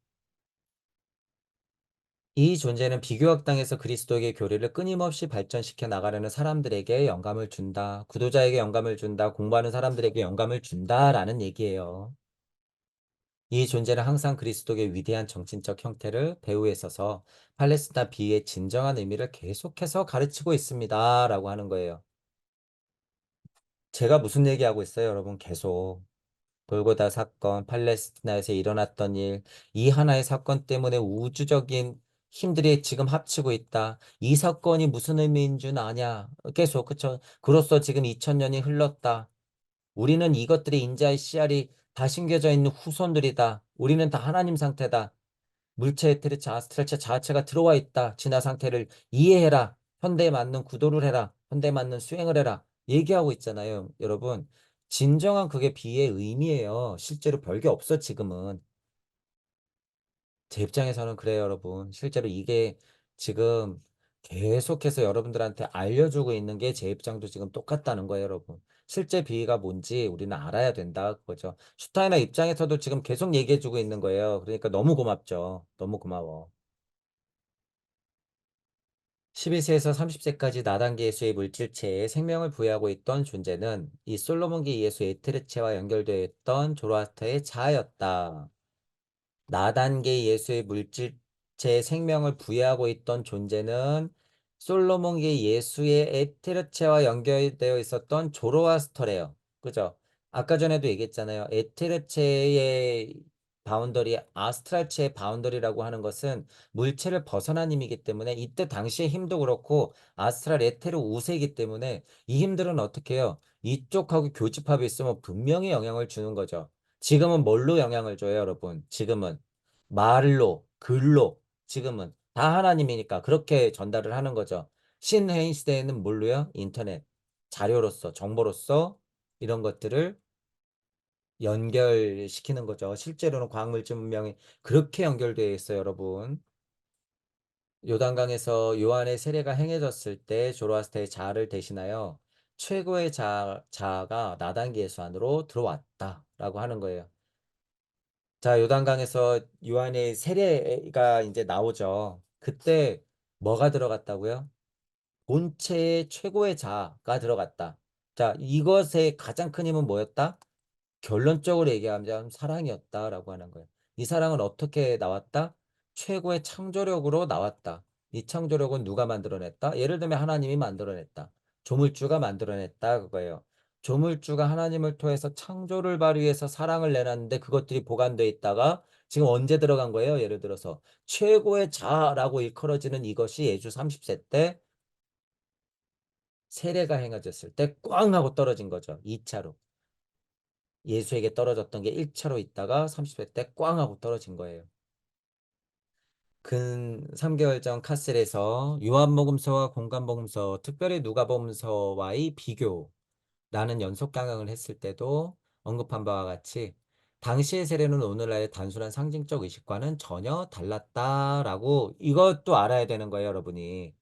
[SPEAKER 1] 이 존재는 비교학당에서 그리스도에게 교리를 끊임없이 발전시켜 나가려는 사람들에게 영감을 준다. 구도자에게 영감을 준다. 공부하는 사람들에게 영감을 준다라는 얘기예요. 이 존재는 항상 그리스도의 위대한 정신적 형태를 배후에 서서 팔레스타인 비의 진정한 의미를 계속해서 가르치고 있습니다. 라고 하는 거예요. 제가 무슨 얘기하고 있어요, 여러분? 계속. 골고다 사건, 팔레스티나에서 일어났던 일, 이 하나의 사건 때문에 우주적인 힘들이 지금 합치고 있다. 이 사건이 무슨 의미인 줄 아냐? 계속, 그쵸? 그로써 지금 2000년이 흘렀다. 우리는 이것들의 인자의 씨알이 다 심겨져 있는 후손들이다. 우리는 다 하나님 상태다. 물체의 트레체, 아스트레체 자체가 들어와 있다. 진화 상태를 이해해라. 현대에 맞는 구도를 해라. 현대에 맞는 수행을 해라. 얘기하고 있잖아요. 여러분, 진정한 그게 비의 의미예요. 실제로 별게 없어, 지금은. 제 입장에서는 그래요, 여러분. 실제로 이게 지금 계속해서 여러분들한테 알려주고 있는 게 제 입장도 지금 똑같다는 거예요, 여러분. 실제 비위가 뭔지 우리는 알아야 된다, 그거죠. 슈타이너 입장에서도 지금 계속 얘기해주고 있는 거예요. 그러니까 너무 고맙죠. 너무 고마워. 12세에서 30세까지 나단계 예수의 물질체에 생명을 부여하고 있던 존재는 이 솔로몬계 예수 에테르체와 연결되어 있던 조로아스터의 자아였다. 나단계 예수의 물질체에 생명을 부여하고 있던 존재는 솔로몬계 예수의 에테르체와 연결되어 있었던 조로아스터래요. 그죠? 아까 전에도 얘기했잖아요. 에테르체의 바운더리, 아스트랄체의 바운더리라고 하는 것은 물체를 벗어난 힘이기 때문에 이때 당시의 힘도 그렇고 아스트랄 에테르 우세이기 때문에 이 힘들은 어떻게 해요? 이쪽하고 교집합이 있으면 분명히 영향을 주는 거죠. 지금은 뭘로 영향을 줘요, 여러분? 지금은 말로, 글로, 지금은 다 하나님이니까 그렇게 전달을 하는 거죠. 신해인 시대에는 뭘로요? 인터넷, 자료로서, 정보로서 이런 것들을 연결시키는 거죠. 실제로는 과학물질 문명이 그렇게 연결되어 있어요, 여러분. 요단강에서 요한의 세례가 행해졌을 때 조로아스터의 자아를 대신하여 최고의 자아가 나단 계수 안으로 들어왔다라고 하는 거예요. 자, 요단강에서 요한의 세례가 이제 나오죠. 그때 뭐가 들어갔다고요? 본체의 최고의 자가 들어갔다. 자, 이것의 가장 큰 힘은 뭐였다? 결론적으로 얘기하면 사랑이었다라고 하는 거예요. 이 사랑은 어떻게 나왔다? 최고의 창조력으로 나왔다. 이 창조력은 누가 만들어냈다? 예를 들면 하나님이 만들어냈다. 조물주가 만들어냈다 그거예요. 조물주가 하나님을 통해서 창조를 발휘해서 사랑을 내놨는데 그것들이 보관돼 있다가 지금 언제 들어간 거예요? 예를 들어서 최고의 자라고 일컬어지는 이것이 예주 30세 때 세례가 행해졌을 때 꽝 하고 떨어진 거죠. 2차로. 예수에게 떨어졌던 게 1차로 있다가 30회 때 꽝 하고 떨어진 거예요. 근 3개월 전 카셀에서 요한복음서와 공간복음서, 특별히 누가복음서와의 비교라는 연속 강강을 했을 때도 언급한 바와 같이 당시의 세례는 오늘날의 단순한 상징적 의식과는 전혀 달랐다라고 이것도 알아야 되는 거예요, 여러분이.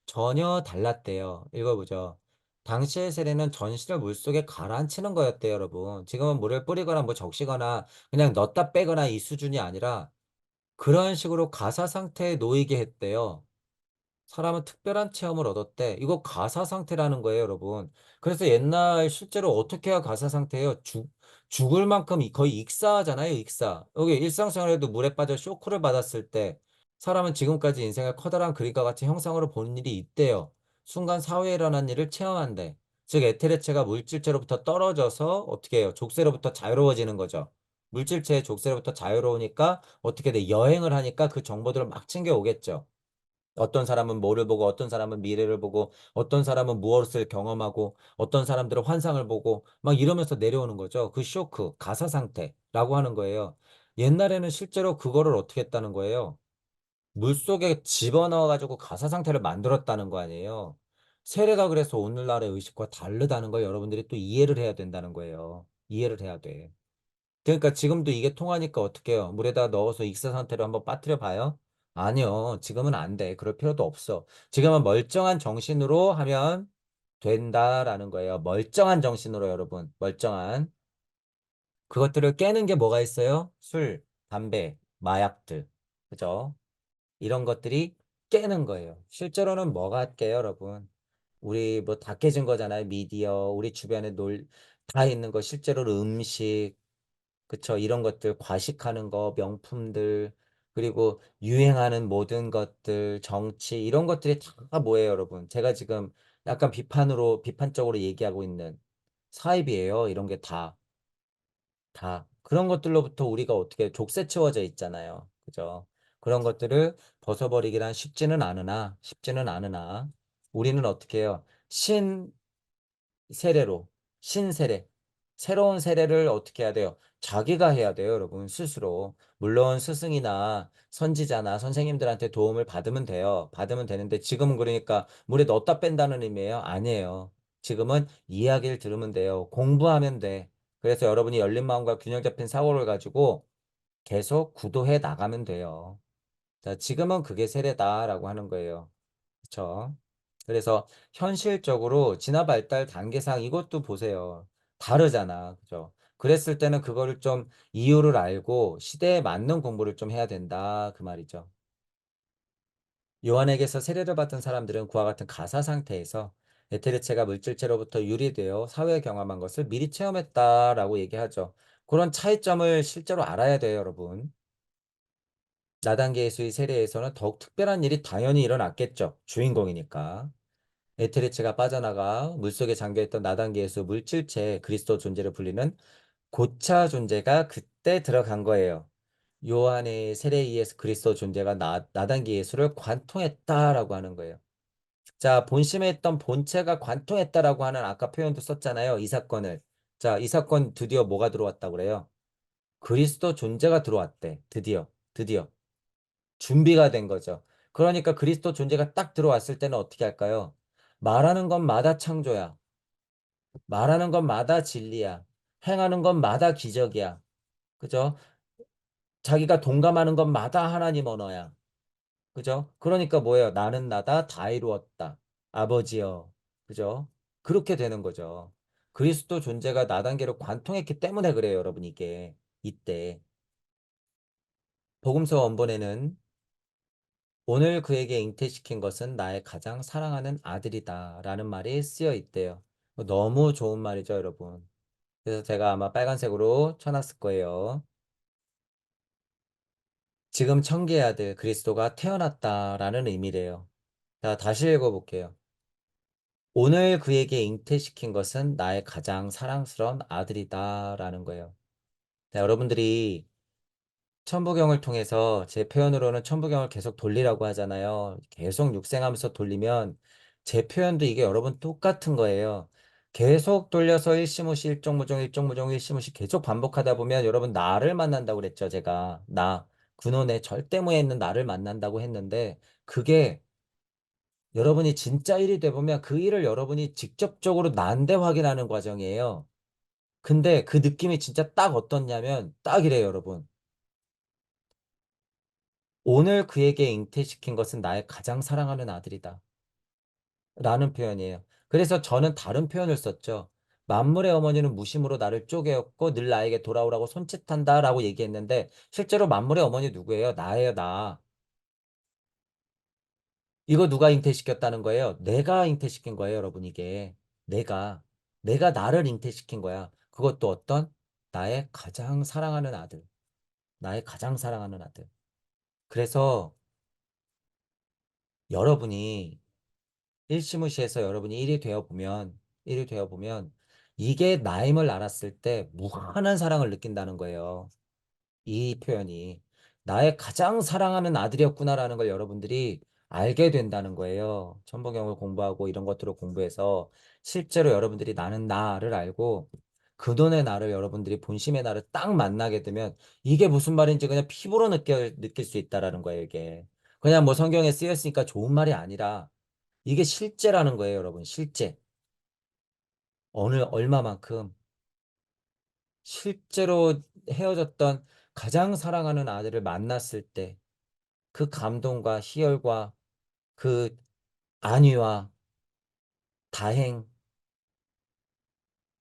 [SPEAKER 1] 전혀 달랐대요. 읽어보죠. 당시의 세례는 전신을 물속에 가라앉히는 거였대요, 여러분. 지금은 물을 뿌리거나 뭐 적시거나 그냥 넣었다 빼거나 이 수준이 아니라 그런 식으로 가사 상태에 놓이게 했대요. 사람은 특별한 체험을 얻었대. 이거 가사 상태라는 거예요, 여러분. 그래서 옛날 실제로 어떻게 해야 가사 상태예요? 죽을 만큼 거의 익사하잖아요, 익사. 여기 일상생활에도 물에 빠져 쇼크를 받았을 때 사람은 지금까지 인생을 커다란 그림과 같이 형상으로 보는 일이 있대요. 순간 사회에 일어난 일을 체험한대. 즉, 에테르체가 물질체로부터 떨어져서 어떻게 해요? 족쇄로부터 자유로워지는 거죠. 물질체의 족쇄로부터 자유로우니까 어떻게 돼? 여행을 하니까 그 정보들을 막 챙겨오겠죠. 어떤 사람은 뭐를 보고 어떤 사람은 미래를 보고 어떤 사람은 무엇을 경험하고 어떤 사람들은 환상을 보고 막 이러면서 내려오는 거죠. 그 쇼크, 가사 상태라고 하는 거예요. 옛날에는 실제로 그거를 어떻게 했다는 거예요. 물속에 집어넣어 가지고 가사 상태를 만들었다는 거 아니에요. 세례가 그래서 오늘날의 의식과 다르다는 걸 여러분들이 또 이해를 해야 된다는 거예요. 이해를 해야 돼. 그러니까 지금도 이게 통하니까 어떻게 해요? 물에다 넣어서 익사 상태로 한번 빠뜨려 봐요? 아니요. 지금은 안 돼. 그럴 필요도 없어. 지금은 멀쩡한 정신으로 하면 된다라는 거예요. 멀쩡한 정신으로 여러분. 멀쩡한. 그것들을 깨는 게 뭐가 있어요? 술, 담배, 마약들. 그죠? 이런 것들이 깨는 거예요. 실제로는 뭐가 깨요, 여러분? 우리 뭐 다 깨진 거잖아요. 미디어, 우리 주변에 다 있는 거, 실제로 음식, 그쵸. 이런 것들, 과식하는 거, 명품들, 그리고 유행하는 모든 것들, 정치, 이런 것들이 다 뭐예요, 여러분? 제가 지금 약간 비판적으로 얘기하고 있는 사입이에요. 이런 게 다. 그런 것들로부터 우리가 어떻게 족쇄 채워져 있잖아요. 그죠? 그런 것들을 벗어버리기란 쉽지는 않으나, 우리는 어떻게 해요? 세례로, 신세례, 새로운 세례를 어떻게 해야 돼요? 자기가 해야 돼요, 여러분, 스스로. 물론 스승이나 선지자나 선생님들한테 도움을 받으면 돼요. 받으면 되는데 지금은 그러니까 물에 넣었다 뺀다는 의미예요? 아니에요. 지금은 이야기를 들으면 돼요. 공부하면 돼. 그래서 여러분이 열린 마음과 균형 잡힌 사고를 가지고 계속 구도해 나가면 돼요. 자, 지금은 그게 세례다라고 하는 거예요. 그쵸? 그래서 현실적으로 진화 발달 단계상 이것도 보세요. 다르잖아. 그죠? 그랬을 때는 그거를 좀 이유를 알고 시대에 맞는 공부를 좀 해야 된다. 그 말이죠. 요한에게서 세례를 받은 사람들은 그와 같은 가사 상태에서 에테르체가 물질체로부터 유리되어 사회 경험한 것을 미리 체험했다라고 얘기하죠. 그런 차이점을 실제로 알아야 돼요, 여러분. 나단계 예수의 세례에서는 더욱 특별한 일이 당연히 일어났겠죠. 주인공이니까. 에테르체가 빠져나가 물속에 잠겨있던 나단계 예수 물질체 그리스도 존재를 불리는 고차 존재가 그때 들어간 거예요. 요한의 세례에 의해서 그리스도 존재가 나단계 예수를 관통했다라고 하는 거예요. 자, 본심에 있던 본체가 관통했다라고 하는 아까 표현도 썼잖아요. 이 사건을. 자, 이 사건 드디어 뭐가 들어왔다고 그래요? 그리스도 존재가 들어왔대. 드디어. 드디어. 준비가 된 거죠. 그러니까 그리스도 존재가 딱 들어왔을 때는 어떻게 할까요? 말하는 것마다 창조야. 말하는 것마다 진리야. 행하는 것마다 기적이야. 그죠? 자기가 동감하는 것마다 하나님 언어야. 그죠? 그러니까 뭐예요? 나는 나다 다 이루었다. 아버지여. 그죠? 그렇게 되는 거죠. 그리스도 존재가 나단계로 관통했기 때문에 그래요, 여러분, 이게. 이때. 복음서 원본에는 오늘 그에게 잉태시킨 것은 나의 가장 사랑하는 아들이다 라는 말이 쓰여 있대요. 너무 좋은 말이죠, 여러분. 그래서 제가 아마 빨간색으로 쳐놨을 거예요. 지금 청기의 아들 그리스도가 태어났다라는 의미래요. 자, 다시 읽어볼게요. 오늘 그에게 잉태시킨 것은 나의 가장 사랑스러운 아들이다라는 거예요. 자, 여러분들이 천부경을 통해서 제 표현으로는 천부경을 계속 돌리라고 하잖아요. 계속 육생하면서 돌리면 제 표현도 이게 여러분 똑같은 거예요. 계속 돌려서 일시무시 일종무종 일종무종 일시무시 계속 반복하다 보면 여러분 나를 만난다고 그랬죠, 제가. 나 근원의 절대무에 있는 나를 만난다고 했는데 그게 여러분이 진짜 일이 돼 보면 그 일을 여러분이 직접적으로 나한테 확인하는 과정이에요. 근데 그 느낌이 진짜 딱 어떻냐면 딱 이래요, 여러분. 오늘 그에게 잉태시킨 것은 나의 가장 사랑하는 아들이다. 라는 표현이에요. 그래서 저는 다른 표현을 썼죠. 만물의 어머니는 무심으로 나를 쪼개었고 늘 나에게 돌아오라고 손짓한다 라고 얘기했는데 실제로 만물의 어머니 누구예요? 나예요, 나. 이거 누가 잉태시켰다는 거예요? 내가 잉태시킨 거예요, 여러분, 이게. 내가. 내가 나를 잉태시킨 거야. 그것도 어떤? 나의 가장 사랑하는 아들. 나의 가장 사랑하는 아들. 그래서 여러분이 일시무시해서 여러분이 일이 되어 보면 이게 나임을 알았을 때 무한한 사랑을 느낀다는 거예요. 이 표현이 나의 가장 사랑하는 아들이었구나라는 걸 여러분들이 알게 된다는 거예요. 천부경을 공부하고 이런 것들을 공부해서 실제로 여러분들이 나는 나를 알고 근원의 나를 여러분들이 본심의 나를 딱 만나게 되면 이게 무슨 말인지 그냥 피부로 느낄 수 있다라는 거예요, 이게. 그냥 뭐 성경에 쓰였으니까 좋은 말이 아니라 이게 실제라는 거예요, 여러분. 실제. 얼마만큼 실제로 헤어졌던 가장 사랑하는 아들을 만났을 때 그 감동과 희열과 그 안위와 다행,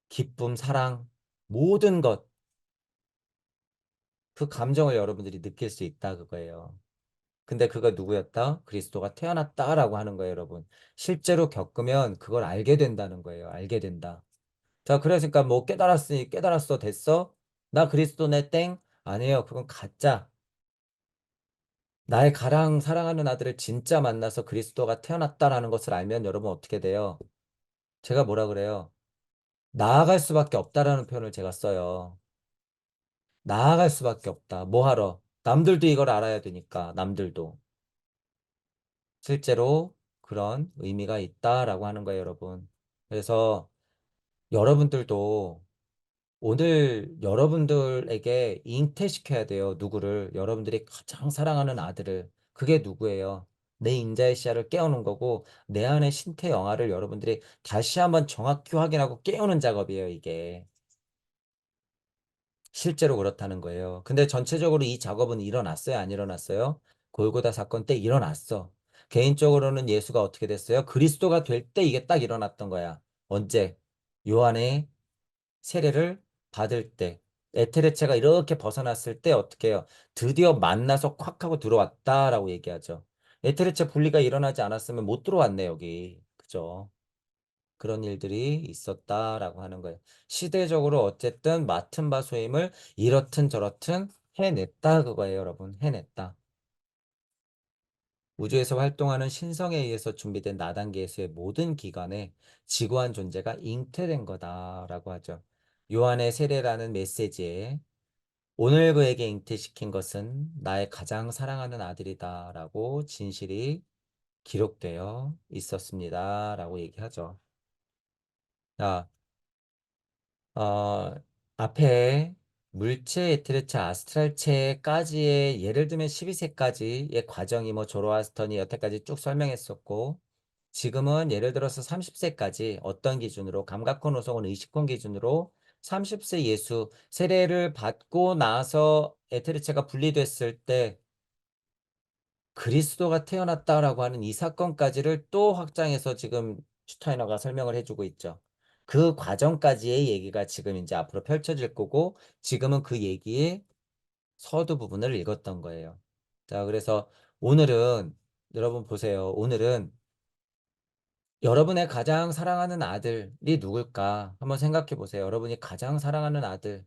[SPEAKER 1] 기쁨, 사랑, 모든 것, 그 감정을 여러분들이 느낄 수 있다, 그거예요. 근데 그거 누구였다? 그리스도가 태어났다라고 하는 거예요, 여러분. 실제로 겪으면 그걸 알게 된다는 거예요. 알게 된다. 자, 그러니까 뭐 깨달았으니 깨달았어, 됐어? 나 그리스도네 땡? 아니에요. 그건 가짜. 나의 가장 사랑하는 아들을 진짜 만나서 그리스도가 태어났다라는 것을 알면 여러분 어떻게 돼요? 제가 뭐라 그래요? 나아갈 수밖에 없다라는 표현을 제가 써요. 나아갈 수밖에 없다. 뭐 하러? 남들도 이걸 알아야 되니까, 남들도. 실제로 그런 의미가 있다라고 하는 거예요, 여러분. 그래서 여러분들도 오늘 여러분들에게 잉태시켜야 돼요. 누구를? 여러분들이 가장 사랑하는 아들을. 그게 누구예요? 내 인자의 씨앗을 깨우는 거고 내 안의 신태 영화를 여러분들이 다시 한번 정확히 확인하고 깨우는 작업이에요, 이게. 실제로 그렇다는 거예요. 근데 전체적으로 이 작업은 일어났어요, 안 일어났어요? 골고다 사건 때 일어났어. 개인적으로는 예수가 어떻게 됐어요? 그리스도가 될 때 이게 딱 일어났던 거야. 언제? 요한의 세례를 받을 때. 에테레체가 이렇게 벗어났을 때 어떻게 해요? 드디어 만나서 콱 하고 들어왔다라고 얘기하죠. 에테레체 분리가 일어나지 않았으면 못 들어왔네, 여기. 그죠? 그런 일들이 있었다라고 하는 거예요. 시대적으로 어쨌든 맡은 바 소임을 이렇든 저렇든 해냈다 그거예요, 여러분. 해냈다. 우주에서 활동하는 신성에 의해서 준비된 나단계수의 모든 기관에 지구한 존재가 잉태된 거다라고 하죠. 요한의 세례라는 메시지에 오늘 그에게 잉태시킨 것은 나의 가장 사랑하는 아들이다라고 진실이 기록되어 있었습니다라고 얘기하죠. 자, 어, 앞에 물체, 에테르체, 아스트랄체까지의 예를 들면 12세까지의 과정이 뭐 조로아스터니 여태까지 쭉 설명했었고 지금은 예를 들어서 30세까지 어떤 기준으로 감각혼, 오성혼, 의식혼 기준으로 30세 예수 세례를 받고 나서 에테르체가 분리됐을 때 그리스도가 태어났다라고 하는 이 사건까지를 또 확장해서 지금 슈타이너가 설명을 해주고 있죠. 그 과정까지의 얘기가 지금 이제 앞으로 펼쳐질 거고 지금은 그 얘기의 서두 부분을 읽었던 거예요. 자, 그래서 오늘은 여러분 보세요. 오늘은 여러분의 가장 사랑하는 아들이 누굴까? 한번 생각해 보세요. 여러분이 가장 사랑하는 아들,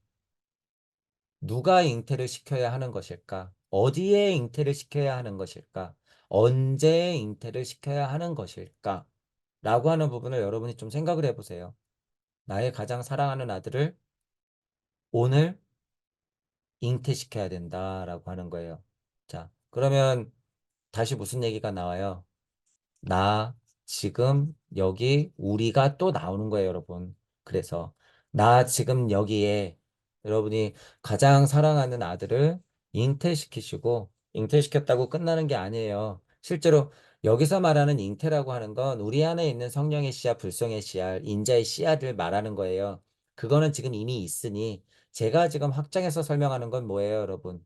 [SPEAKER 1] 누가 잉태를 시켜야 하는 것일까? 어디에 잉태를 시켜야 하는 것일까? 언제 잉태를 시켜야 하는 것일까? 라고 하는 부분을 여러분이 좀 생각을 해보세요. 나의 가장 사랑하는 아들을 오늘 잉태시켜야 된다라고 하는 거예요. 자, 그러면 다시 무슨 얘기가 나와요? 나 지금 여기 우리가 또 나오는 거예요, 여러분. 그래서 나 지금 여기에 여러분이 가장 사랑하는 아들을 잉태시키시고 잉태시켰다고 끝나는 게 아니에요. 실제로 여기서 말하는 잉태라고 하는 건 우리 안에 있는 성령의 씨앗, 불성의 씨앗, 인자의 씨앗을 말하는 거예요. 그거는 지금 이미 있으니 제가 지금 확장해서 설명하는 건 뭐예요, 여러분?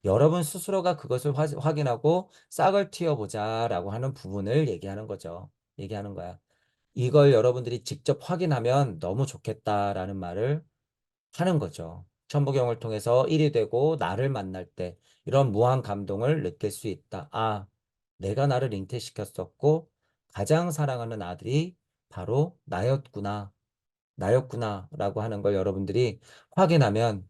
[SPEAKER 1] 여러분 스스로가 그것을 확인하고 싹을 틔워보자라고 하는 부분을 얘기하는 거죠. 얘기하는 거야. 이걸 여러분들이 직접 확인하면 너무 좋겠다라는 말을 하는 거죠. 천부경을 통해서 일이 되고 나를 만날 때 이런 무한 감동을 느낄 수 있다. 아, 내가 나를 잉태시켰었고 가장 사랑하는 아들이 바로 나였구나. 나였구나라고 하는 걸 여러분들이 확인하면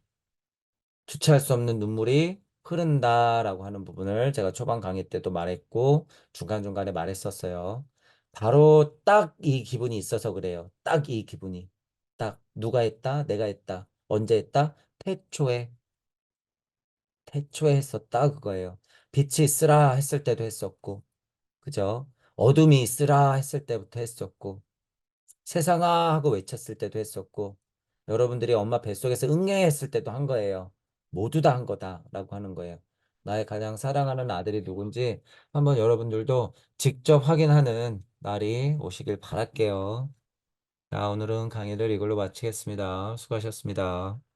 [SPEAKER 1] 주체할 수 없는 눈물이 흐른다라고 하는 부분을 제가 초반 강의 때도 말했고 중간중간에 말했었어요. 바로 딱 이 기분이 있어서 그래요. 딱 이 기분이. 딱 누가 했다? 내가 했다. 언제 했다? 태초에. 태초에 했었다 그거예요. 빛이 있으라 했을 때도 했었고. 그죠? 어둠이 있으라 했을 때부터 했었고. 세상아 하고 외쳤을 때도 했었고 여러분들이 엄마 뱃속에서 응애했을 때도 한 거예요. 모두 다 한 거다라고 하는 거예요. 나의 가장 사랑하는 아들이 누군지 한번 여러분들도 직접 확인하는 날이 오시길 바랄게요. 자, 오늘은 강의를 이걸로 마치겠습니다. 수고하셨습니다.